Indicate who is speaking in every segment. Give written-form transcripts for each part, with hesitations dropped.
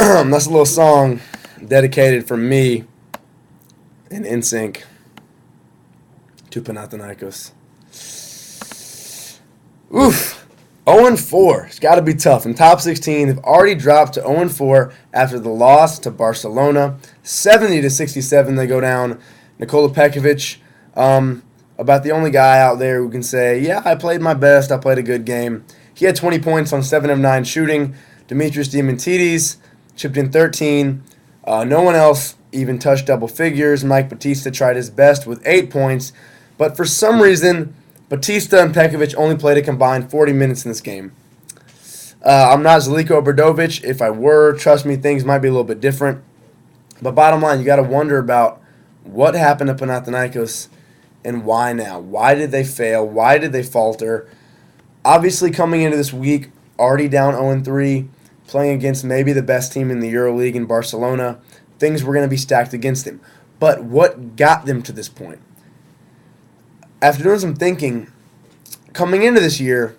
Speaker 1: That's a little song dedicated from me and NSYNC to Panathinaikos. Oof. 0-4. It's got to be tough. In top 16, they've already dropped to 0-4 after the loss to Barcelona. 70-67, they go down. Nikola Pekovic, about the only guy out there who can say, yeah, I played my best. I played a good game. He had 20 points on 7 of 9 shooting. Dimitris Diamantidis chipped in 13. No one else even touched double figures. Mike Batista tried his best with 8 points. But for some reason, Batista and Pekovic only played a combined 40 minutes in this game. I'm not Zeljko Obradovic. If I were, trust me, things might be a little bit different. But bottom line, you got to wonder about what happened to Panathinaikos and why now. Why did they fail? Why did they falter? Obviously, coming into this week, already down 0-3, playing against maybe the best team in the Euroleague in Barcelona, things were going to be stacked against them. But what got them to this point? After doing some thinking, coming into this year,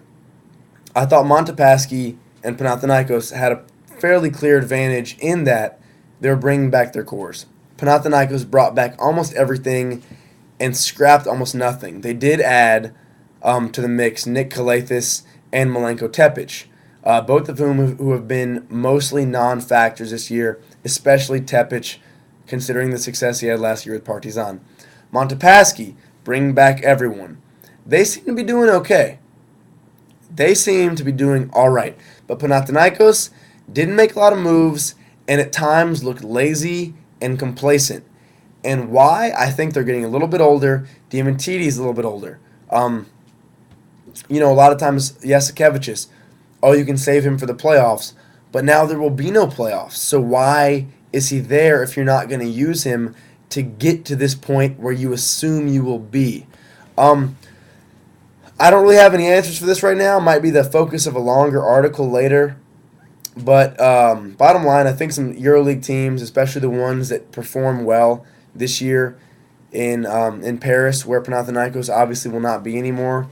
Speaker 1: I thought Montepaschi and Panathinaikos had a fairly clear advantage in that they were bringing back their cores. Panathinaikos brought back almost everything and scrapped almost nothing. They did add to the mix Nick Kalathis and Milenko Tepic, both of whom who have been mostly non-factors this year, especially Tepic, considering the success he had last year with Partizan. Montepaschi, bring back everyone. They seem to be doing okay. They seem to be doing all right. But Panathinaikos didn't make a lot of moves and at times looked lazy and complacent. And why? I think they're getting a little bit older. Diamantidis is a little bit older. A lot of times, Jasikevicius, you can save him for the playoffs. But now there will be no playoffs. So why is he there if you're not going to use him to get to this point where you assume you will be? I don't really have any answers for this right now. Might be the focus of a longer article later. But bottom line, I think some EuroLeague teams, especially the ones that perform well this year in Paris, where Panathinaikos obviously will not be anymore,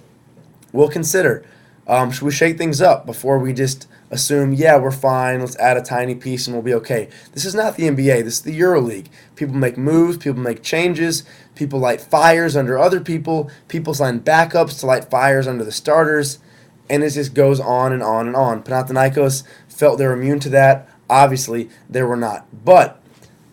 Speaker 1: will consider, should we shake things up before we just assume, yeah, we're fine, let's add a tiny piece and we'll be okay. This is not the NBA. This is the EuroLeague. People make moves. People make changes. People light fires under other people. People sign backups to light fires under the starters. And it just goes on and on and on. Panathinaikos felt they're immune to that. Obviously, they were not. But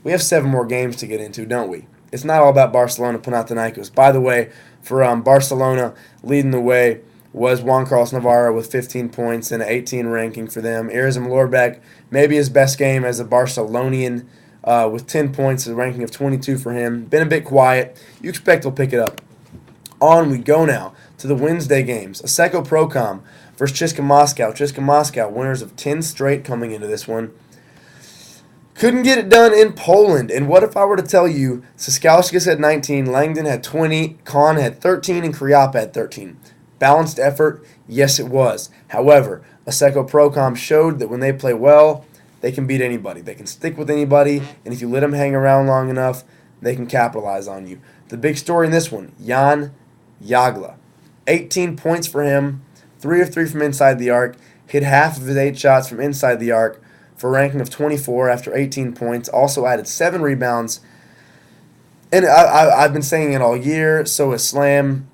Speaker 1: we have 7 more games to get into, don't we? It's not all about Barcelona, Panathinaikos. By the way, for Barcelona, leading the way was Juan Carlos Navarro with 15 points and an 18 ranking for them. Erizim Lorbeck, maybe his best game as a Barcelonian, with 10 points, a ranking of 22 for him. Been a bit quiet. You expect he'll pick it up. On we go now to the Wednesday games. Asseco Procom versus CSKA Moscow. CSKA Moscow, winners of 10 straight coming into this one. Couldn't get it done in Poland. And what if I were to tell you Saskalskis had 19, Langdon had 20, Kahn had 13, and Kriop had 13? Balanced effort? Yes, it was. However, Asseco Procom showed that when they play well, they can beat anybody. They can stick with anybody, and if you let them hang around long enough, they can capitalize on you. The big story in this one, Jan Jagla. 18 points for him, 3 of 3 from inside the arc, hit half of his 8 shots from inside the arc for a ranking of 24 after 18 points, also added 7 rebounds. And I've been saying it all year, so is Slam.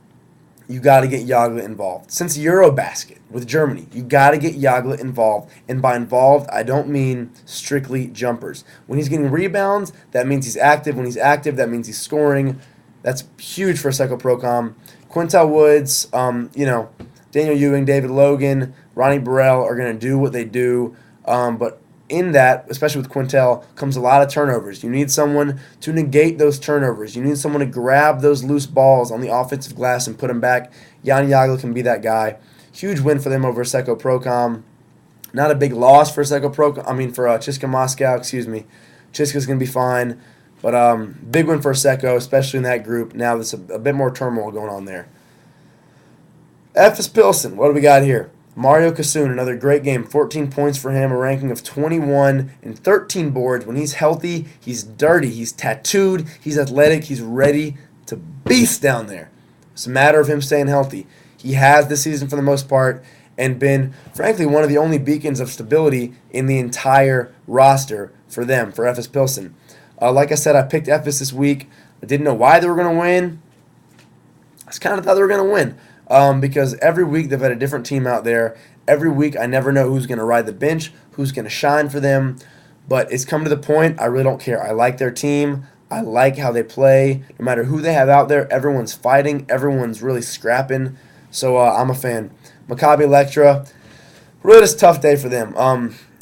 Speaker 1: You got to get Jagla involved. Since Eurobasket with Germany, you got to get Jagla involved. And by involved, I don't mean strictly jumpers. When he's getting rebounds, that means he's active. When he's active, that means he's scoring. That's huge for Asseco Procom. Quintel Woods, Daniel Ewing, David Logan, Ronnie Burrell are going to do what they do. But in that, especially with Quintel, comes a lot of turnovers. You need someone to negate those turnovers. You need someone to grab those loose balls on the offensive glass and put them back. Jan Jagla can be that guy. Huge win for them over Asseco Procom. Not a big loss for CSKA Moscow, CSKA's going to be fine. But big win for Asseco, especially in that group. Now there's a bit more turmoil going on there. Efes Pilsen, what do we got here? Mario Kassoun, another great game. 14 points for him, a ranking of 21 and 13 boards. When he's healthy, he's dirty, he's tattooed, he's athletic, he's ready to beast down there. It's a matter of him staying healthy. He has this season for the most part, and been, frankly, one of the only beacons of stability in the entire roster for them, for Efes Pilsen. Like I said, I picked Efes this week. I didn't know why they were going to win. I just kind of thought they were going to win because every week they've had a different team out there. Every week I never know who's going to ride the bench, who's going to shine for them. But it's come to the point I really don't care. I like their team. I like how they play. No matter who they have out there, everyone's fighting. Everyone's really scrapping. So I'm a fan. Maccabi Electra, really just tough day for them.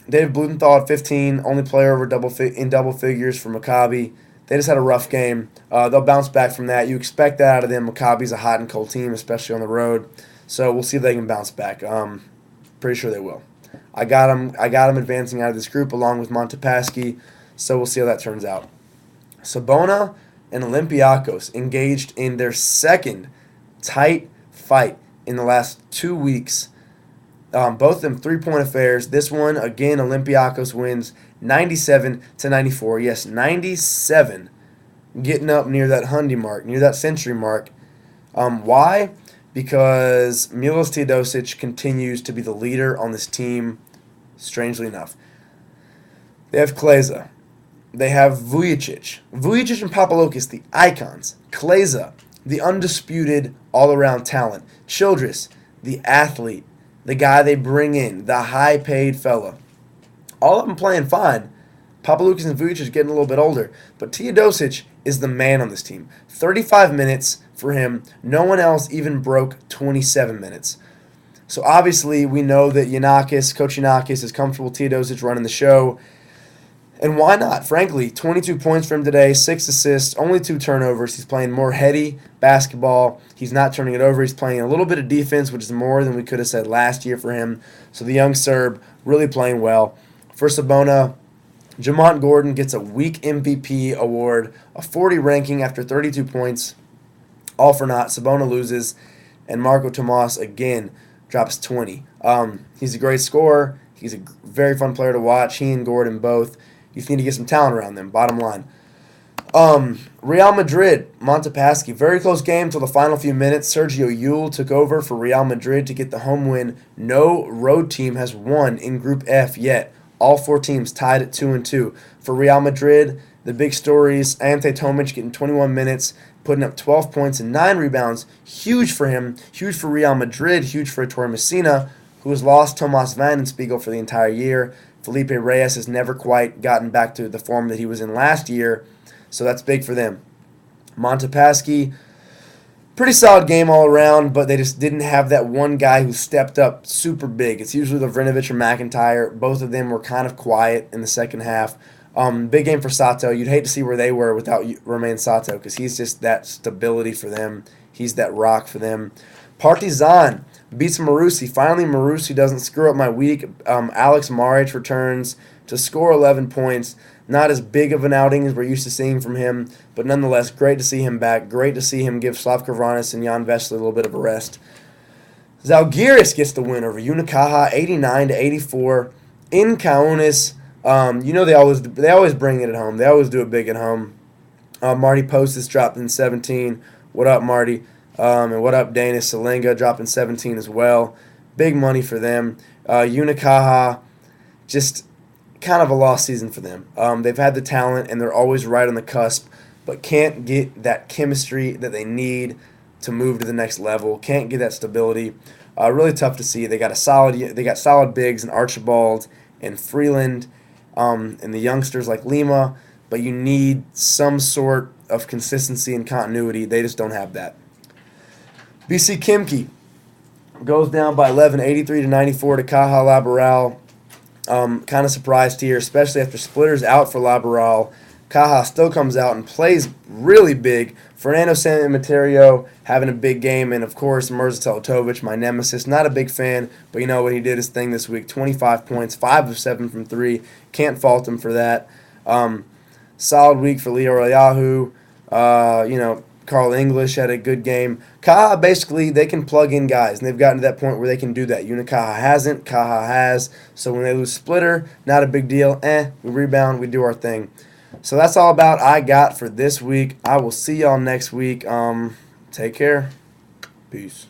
Speaker 1: David Blumenthal at 15, only player over in double figures for Maccabi. They just had a rough game. They'll bounce back from that. You expect that out of them. Maccabi's a hot and cold team, especially on the road. So we'll see if they can bounce back. Pretty sure they will. I got them advancing out of this group along with Montepaschi. So we'll see how that turns out. Sabona and Olympiacos engaged in their second tight fight in the last 2 weeks. Both of them three-point affairs. This one, again, Olympiacos wins 97-94. Yes, 97, getting up near that 100 mark, near that century mark. Why? Because Milos Teodosic continues to be the leader on this team, strangely enough. They have Kleza. They have Vujicic. Vujicic and Papalokis, the icons. Kleza, the undisputed all-around talent. Childress, the athlete, the guy they bring in, the high-paid fella. All of them playing fine. Papalukis and Vujicic getting a little bit older. But Teodosic is the man on this team. 35 minutes for him. No one else even broke 27 minutes. So obviously we know that Coach Yanakis is comfortable Teodosic running the show. And why not? Frankly, 22 points for him today, 6 assists, only 2 turnovers. He's playing more heady basketball. He's not turning it over. He's playing a little bit of defense, which is more than we could have said last year for him. So the young Serb really playing well. For Sabona, Jamont Gordon gets a week MVP award, a 40 ranking after 32 points. All for naught. Sabona loses. And Marco Tomas, again, drops 20. He's a great scorer. He's a very fun player to watch. He and Gordon both. You need to get some talent around them, bottom line. Real Madrid, Montepaschi. Very close game till the final few minutes. Sergio Yul took over for Real Madrid to get the home win. No road team has won in Group F yet. All 4 teams tied at 2-2. For Real Madrid, the big stories, Ante Tomic getting 21 minutes, putting up 12 points and 9 rebounds. Huge for him. Huge for Real Madrid. Huge for Ettore Messina, who has lost Tomas Vandenspiegel for the entire year. Felipe Reyes has never quite gotten back to the form that he was in last year, so that's big for them. Montepaschi, pretty solid game all around, but they just didn't have that one guy who stepped up super big. It's usually Lovrinovich or McIntyre. Both of them were kind of quiet in the second half. Big game for Sato. You'd hate to see where they were without Romain Sato because he's just that stability for them. He's that rock for them. Partizan beats Marusi. Finally, Marusi doesn't screw up my week. Alex Maric returns to score 11 points. Not as big of an outing as we're used to seeing from him, but nonetheless, great to see him back. Great to see him give Slavko Vranis and Jan Vesely a little bit of a rest. Zalgiris gets the win over Unicaja, 89-84 in Kaunas. They always bring it at home. They always do it big at home. Marty Postis dropped in 17. What up, Marty? And what up, Dana Salenga, dropping 17 as well. Big money for them. Unicaja, just kind of a lost season for them. They've had the talent, and they're always right on the cusp, but can't get that chemistry that they need to move to the next level. Can't get that stability. Really tough to see. They got solid bigs in Archibald and Freeland, and the youngsters like Lima, but you need some sort of consistency and continuity. They just don't have that. BC Kimki goes down by 11, 83-94 to Caja Laboral. Kind of surprised here, especially after Splitter's out for Laboral. Caja still comes out and plays really big. Fernando San Emeterio having a big game, and of course Mirza Teletovic, my nemesis. Not a big fan, but you know what, he did his thing this week. 25 points, 5 of 7 from 3. Can't fault him for that. Solid week for Leo Rayahu. Carl English had a good game. Caja, basically, they can plug in guys, and they've gotten to that point where they can do that. Unicaja hasn't. Caja has. So when they lose Splitter, not a big deal. We rebound. We do our thing. So that's all about I got for this week. I will see y'all next week. Take care. Peace.